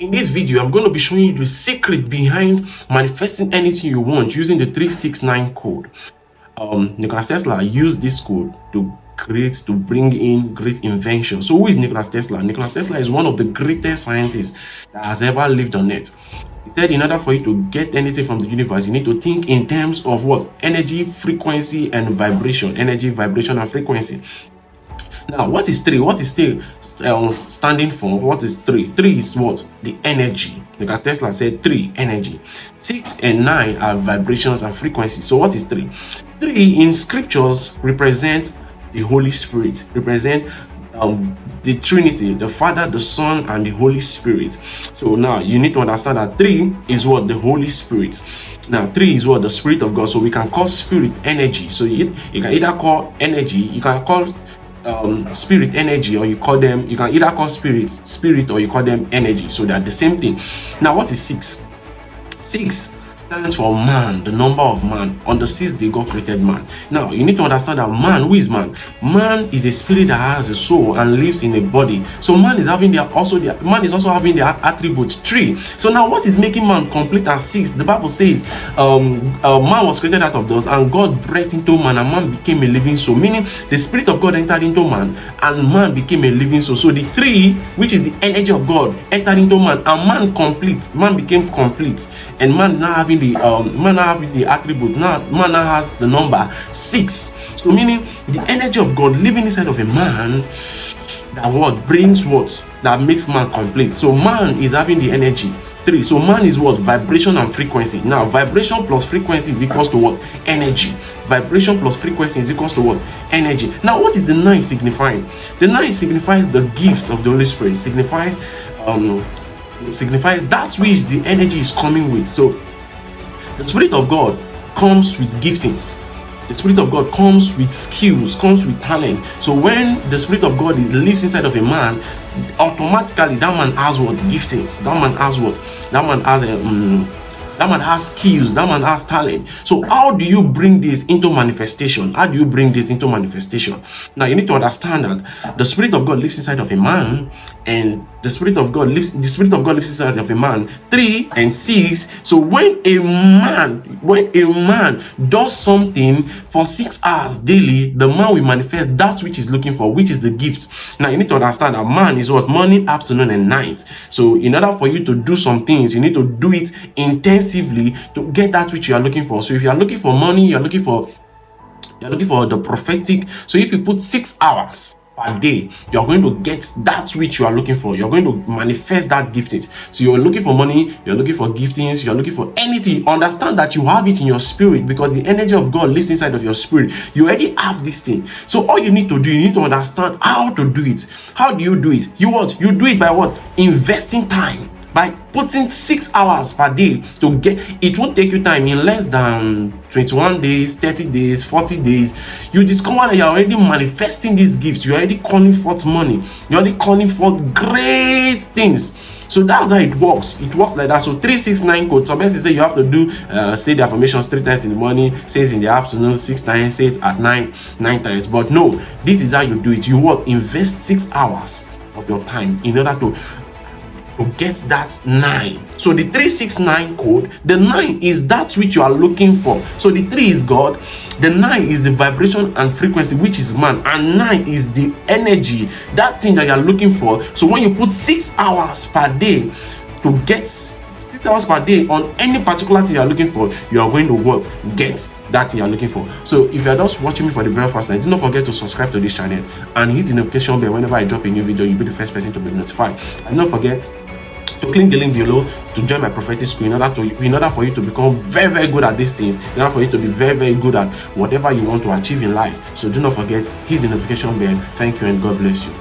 In this video, I'm going to be showing you the secret behind manifesting anything you want using the 369 code. Nikola Tesla used this code to bring in great invention. So who is Nikola Tesla? Nikola Tesla is one of the greatest scientists that has ever lived on earth. He said in order for you to get anything from the universe, you need to think in terms of what? Energy, frequency, and vibration. Energy, vibration, and frequency. Now, what is 3? What is 3 standing for? What is 3? 3 is what? The energy. Nikola Tesla said 3, energy. 6 and 9 are vibrations and frequencies. So what is 3? 3 in scriptures represent the Holy Spirit, represent the Trinity, the Father, the Son, and the Holy Spirit. So now you need to understand that 3 is what? The Holy Spirit. Now 3 is what? The Spirit of God. So we can call spirit energy. So you can either call energy, you can call spirit energy, or you can either call spirit or you call them energy. So they're the same thing. Now what is 6? 6 stands for man, the number of man. On the 6th day God created man. Now you need to understand that man, who is man? Man is a spirit that has a soul and lives in a body. So man is also having their attributes 3. So now what is making man complete as 6? The Bible says man was created out of dust, and God breathed into man, and man became a living soul. Meaning the Spirit of God entered into man, and man became a living soul. So the 3, which is the energy of God, entered into man, and man became complete. And man now having the attribute. Now man now has the number 6. So meaning the energy of God living inside of a man, that what brings what? That makes man complete. So man is having the energy 3. So man is what? Vibration and frequency. Now vibration plus frequency is equals to what? Energy. Vibration plus frequency is equals to what? Energy. Now what is the 9 signifying? The 9 signifies the gift of the Holy Spirit. Signifies that which the energy is coming with. So the Spirit of God comes with giftings. The Spirit of God comes with skills, comes with talent. So when the Spirit of God lives inside of a man, automatically that man has what? Giftings. That man has what? That man has skills, that man has talent. So how do you bring this into manifestation? How do you bring this into manifestation? Now you need to understand that the Spirit of God lives inside of a man, and the Spirit of God lives inside of a man. 3 and 6. So when a man does something for 6 hours daily, the man will manifest that which is looking for, which is the gift. Now you need to understand that man is what? Morning, afternoon, and night. So in order for you to do some things, you need to do it intensively to get that which you are looking for. So if you are looking for money, you're looking for the prophetic. So if you put 6 hours per day, you're going to get that which you are looking for. You're going to manifest that giftings. So you're looking for money, you're looking for giftings, you're looking for anything. Understand that you have it in your spirit, because the energy of God lives inside of your spirit. You already have this thing. So all you need to do, you need to understand how to do it. How do you do it? You do it by what? Investing time. By putting 6 hours per day to get it. Won't take you time. In less than 21 days, 30 days, 40 days, you discover that you're already manifesting these gifts. You're already calling forth money. You're already calling forth great things. So that's how it works. It works like that. So 369 code. Some people say you have to do say the affirmations 3 times in the morning, say it in the afternoon 6 times, say it at night 9 times. But no, this is how you do it. You what? Invest 6 hours of your time in order to get that 9. So the 369 code, the 9 is that which you are looking for. So the 3 is God, the 9 is the vibration and frequency, which is man, and 9 is the energy, that thing that you are looking for. So when you put 6 hours per day to get 6 hours per day on any particular thing you are looking for, you are going to what? Get that thing you are looking for. So if you are just watching me for the very first time, do not forget to subscribe to this channel and hit the notification bell. Whenever I drop a new video, you'll be the first person to be notified. And don't forget to click the link below to join my prophetic school in order for you to become very, very good at these things, in order for you to be very, very good at whatever you want to achieve in life. So do not forget, hit the notification bell. Thank you and God bless you.